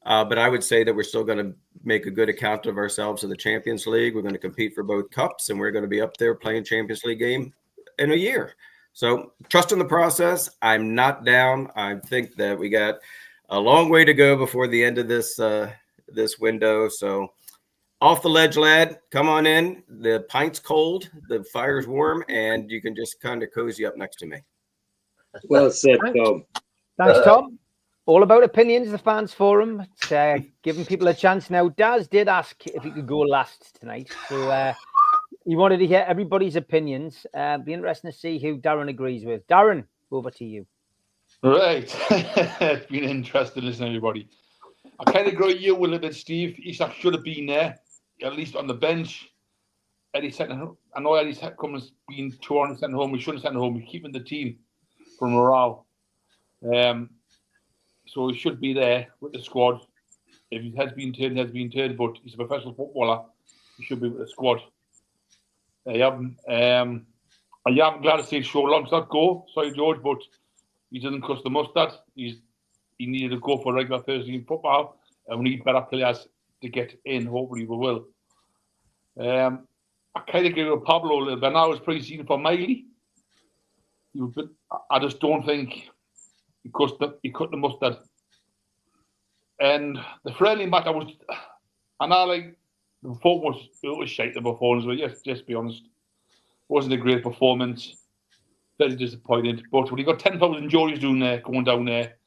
But I would say that we're still going to make a good account of ourselves in the Champions League. We're going to compete for both cups, and we're going to be up there playing Champions League game in a year. So trust in the process. I'm not down. I think that we got a long way to go before the end of this window. So off the ledge, lad, come on in. The pint's cold, the fire's warm, and you can just kind of cozy up next to me. Well said, Tom. Thanks, Tom. All about opinions, the fans forum. It's giving people a chance. Now, Daz did ask if he could go last tonight. So he wanted to hear everybody's opinions. Be interesting to see who Darren agrees with. Darren, over to you. Right. It's been interesting listening to everybody. I kind of agree with you a little bit, Steve. Isak should have been there, at least on the bench. Eddie sent home. I know Eddie's comes being torn and sent home. We shouldn't send home. We're keeping the team for morale. So he should be there with the squad. If he has been turned, but he's a professional footballer. He should be with the squad. am glad to see Shaw Longstaff go. Sorry, George, but he doesn't cuss the mustard. He needed to go for regular Thursday in football, and we need better players to get in. Hopefully, we will. I kind of agree with Pablo a little bit. Now it's pre-season for Miley. I just don't think he cut the mustard. And the friendly match, the performance was shite. The performance, but yes, just be honest, it wasn't a great performance. Very disappointed. But when you got 10,000 juries going down there,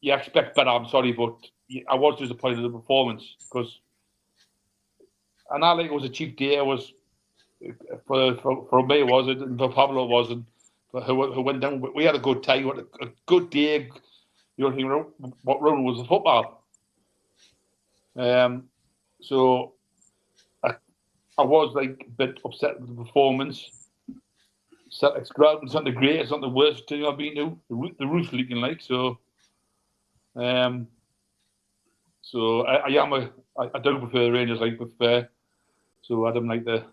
you expect better. I'm sorry, but I was disappointed in the performance because, and I think it was a cheap day. It was for me, it wasn't, and for Pablo, it wasn't. But who went down? We had a good time. A good day. You know what run was the football. So I was like a bit upset with the performance. Celtic's ground, it's not the greatest, it's not the worst thing I've been to. The roof's leaking like so. I don't prefer the Rangers, I prefer. So I don't like the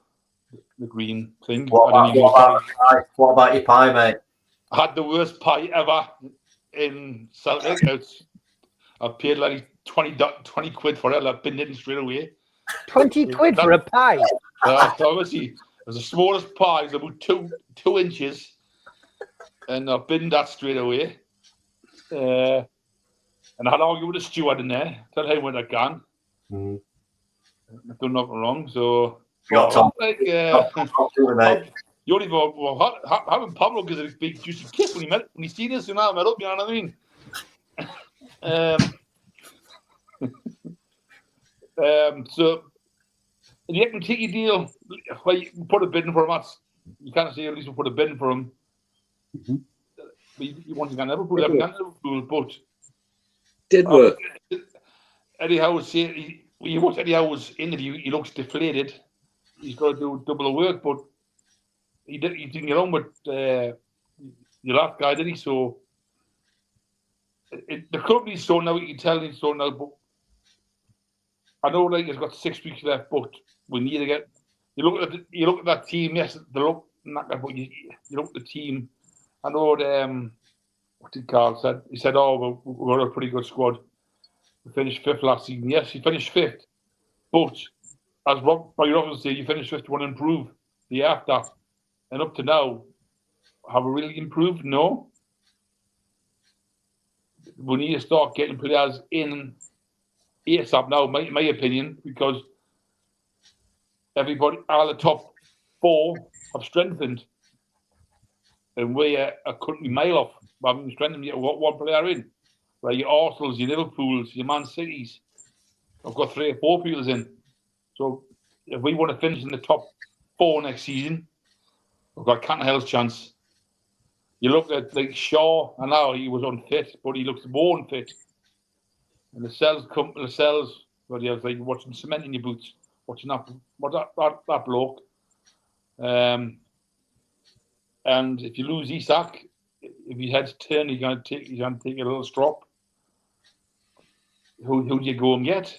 green thing. What about your pie, mate? I had the worst pie ever in Celtic. I paid like 20 quid for it. I binned it straight away. 20 quid for a pie? Obviously, it was the smallest pie. It's about 2 inches. And I binned that straight away. And I had argued with the steward in there. Tell him when I can. I've done nothing wrong. So, you only having Pablo gives a big juicy kick when he seen us, met up, you know what I mean? So the Ekman deal, like put a bid in for him. You can't say at least we put a bid in for him. But once again, Liverpool, but did work. Eddie Howe say you watch Eddie Howe's interview, he looks deflated. He's got to do double the work, but he didn't get on with the last guy, did he? So the company's sorting out. You can tell he's sorting out, but I know like he's got 6 weeks left. But we need to get. You look at that team. Yes, they look knackered, but you look at the team. I know what did Carl said? He said, "Oh, we've got a pretty good squad. We finished 5th last season." Yes, he finished 5th, but as Robbie Robinson said, you finished 5th. You want to improve the year after. And up to now, have we really improved? No. We need to start getting players in ASAP now, my opinion, because all the top 4 have strengthened. And we are currently mile off. We haven't strengthened yet. We've got 1 player in. Like your Arsenals, your Liverpools, your Man Cities. I've got 3 or 4 players in. So if we want to finish in the top 4 next season, we've got can't hell's chance. You look at like Shaw, I know he was unfit, but he looks more unfit. And the cells, but yeah, it's like watching cement in your boots, watching that bloke. And if you lose Isak, if your head's turned, you're going to take a little strop. Who do you go and get?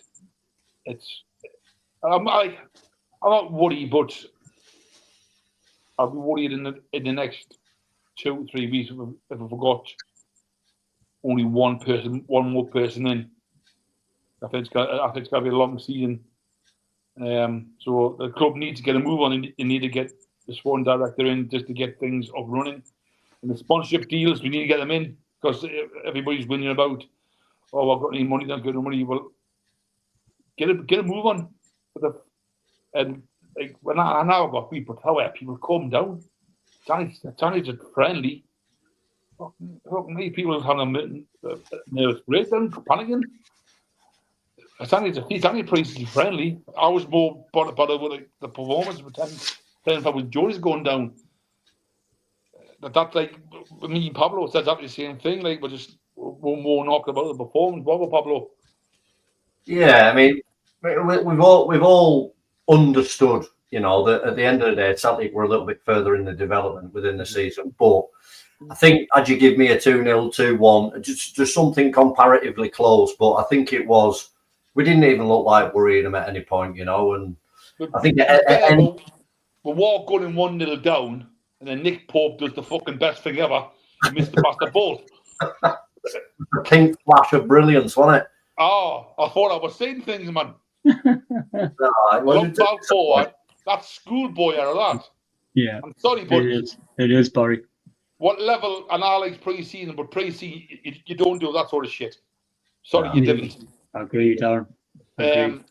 I'm not worried, but I'll be worried in the next 2 3 weeks if I forgot only one more person in. I think it's got to be a long season. So the club needs to get a move on, and you need to get the Swan director in just to get things up running. And the sponsorship deals, we need to get them in because everybody's winning about, oh, I've got any money, don't get no money. Well, get a move on. And like when I know about people, people calm down. It's only just friendly. Many people having a nervous breakdown, panicking. It's only pretty friendly. I was more bothered with the performance, but then with Joey's going down. That's like me and Pablo said exactly the same thing. Like we're more knocked about the performance. What about Pablo? Yeah, I mean, we've all understood, you know, that at the end of the day, Celtic were a little bit further in the development within the season. But I think, had you give me a 2-0, 2-1, just something comparatively close, but I think it was, we didn't even look like worrying them at any point, you know. And I think we're going 1-0 down, and then Nick Pope does the fucking best thing ever. He missed the past the boat. The pink flash of brilliance, wasn't it? Oh, I thought I was saying things, man. No, it wasn't. Look back forward. That's schoolboy out of that. Yeah. I'm sorry, but It is, Barry. what level, and I like pre-season, but pre-season, you don't do that sort of shit. Sorry, you didn't. Agree, Darren. Agree.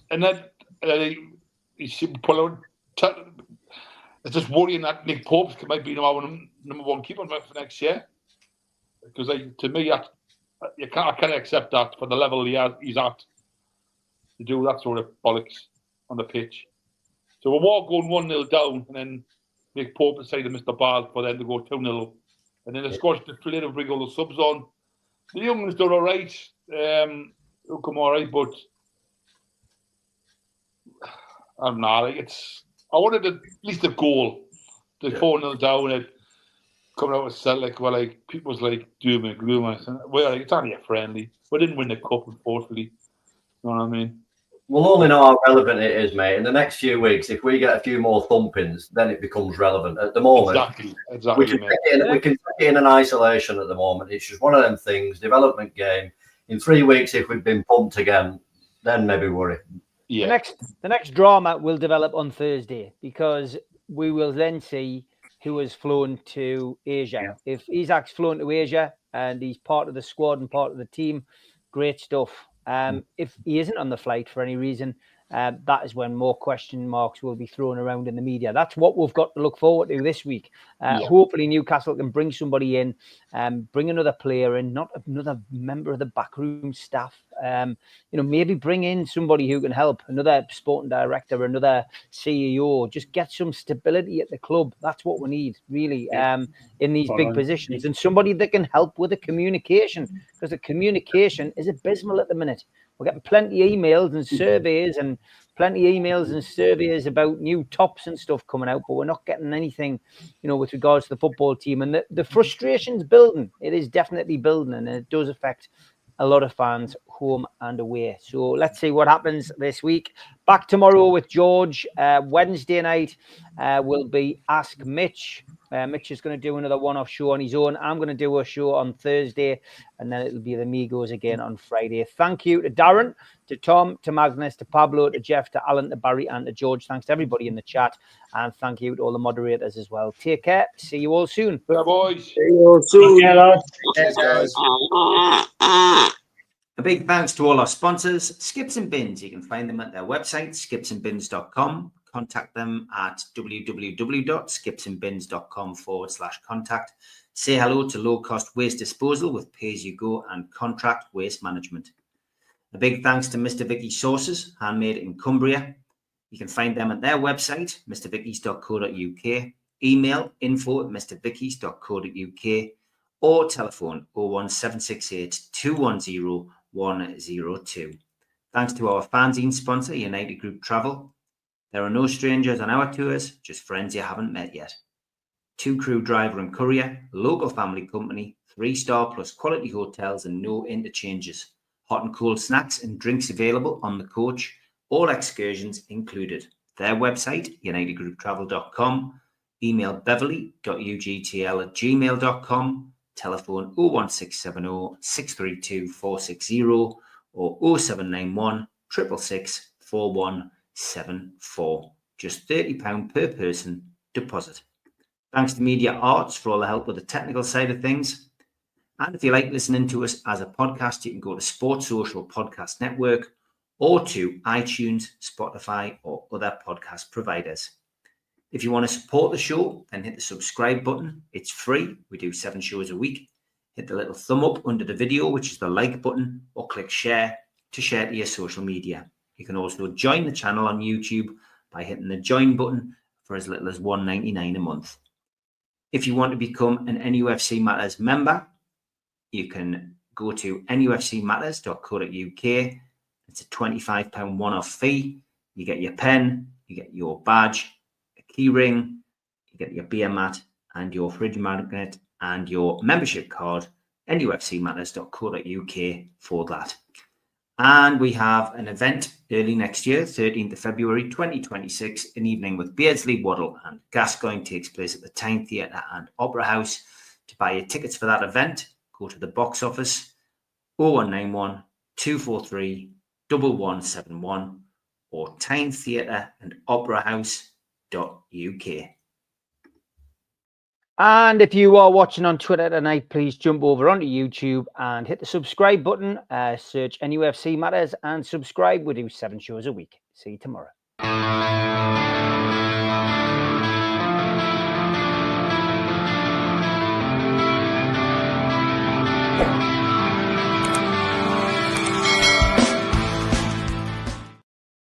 And then you should pull out. It's just worrying that Nick Pope might be our number one keeper for next year. Because to me, I can't accept that for the level he's at to do that sort of bollocks on the pitch. So we're all going 1-0 down, and then Nick Pope decided to miss the ball for them to go 2-0 up. And then the Scottish player bring all the subs on. The young ones done all right. They'll come all right, but I don't know. I wanted at least a goal. The 4-0 down and coming out with Celtic, where like people was like doom and gloom. I said, well, it's only a friendly. We didn't win the cup, unfortunately. You know what I mean? We'll only know how relevant it is, mate. In the next few weeks, if we get a few more thumpings, then it becomes relevant. At the moment, exactly, we can take it in an isolation at the moment. It's just one of them things, development game. In 3 weeks, if we've been pumped again, then maybe worry. Yeah. The next drama will develop on Thursday, because we will then see who has flown to Asia. Yeah. If Isak's flown to Asia and he's part of the squad and part of the team, great stuff. If he isn't on the flight for any reason, that is when more question marks will be thrown around in the media. That's what we've got to look forward to this week. Hopefully Newcastle can bring somebody in, bring another player in, not another member of the backroom staff. Maybe bring in somebody who can help, another sporting director, another CEO, just get some stability at the club. That's what we need, really, in these big positions, and somebody that can help with the communication, because the communication is abysmal at the minute. We're getting plenty of emails and surveys about new tops and stuff coming out, but we're not getting anything, with regards to the football team. And the frustration's building. It is definitely building, and it does affect a lot of fans home and away. So let's see what happens this week. Back tomorrow with George. Wednesday night will be Ask Mitch. Mitch is going to do another one-off show on his own. I'm going to do a show on Thursday, and then it'll be the Migos again on Friday. Thank you to Darren, to Tom, to Magnus, to Pablo, to Jeff, to Alan, to Barry, and to George. Thanks to everybody in the chat, and thank you to all the moderators as well. Take care. See you all soon. Yeah, boys. See you all soon. Cheers, guys. A big thanks to all our sponsors, Skips and Bins. You can find them at their website, skipsandbins.com. Contact them at www.skipsandbins.com/contact. Say hello to low-cost waste disposal with pay-as-you-go and contract waste management. A big thanks to Mr. Vicky's Sauces, handmade in Cumbria. You can find them at their website, mrvickies.co.uk. Email info@mrvickies.co.uk or telephone 01768 210 102. Thanks to our fanzine sponsor, United Group Travel. There are no strangers on our tours, just friends you haven't met yet. 2 crew driver and courier, local family company, 3-star plus quality hotels and no interchanges. Hot and cold snacks and drinks available on the coach, all excursions included. Their website, unitedgrouptravel.com. Email beverly.ugtl@gmail.com. Telephone 01670 632 460 or 0791 666 4174. Just £30 per person deposit. Thanks to Media Arts for all the help with the technical side of things. And if you like listening to us as a podcast, you can go to Sports Social Podcast Network or to iTunes, Spotify, or other podcast providers. If you want to support the show, then hit the subscribe button. It's free. We do 7 shows a week. Hit the little thumb up under the video, which is the like button, or click share to share to your social media. You can also join the channel on YouTube by hitting the join button for as little as $1.99 a month. If you want to become an NUFC Matters member, you can go to nufcmatterspodcast.co.uk. It's a £25 one-off fee. You get your pen, you get your badge, a key ring, you get your beer mat and your fridge magnet and your membership card, nufcmatterspodcast.co.uk for that. And we have an event early next year, 13th of February 2026, an evening with Beardsley, Waddle and Gascoigne takes place at the Tyne Theatre and Opera House. To buy your tickets for that event, go to the box office 0191 243 1171 or Tyne Theatre and Opera House.uk. And if you are watching on Twitter tonight, please jump over onto YouTube and hit the subscribe button. Search NUFC Matters and subscribe. We do 7 shows a week. See you tomorrow.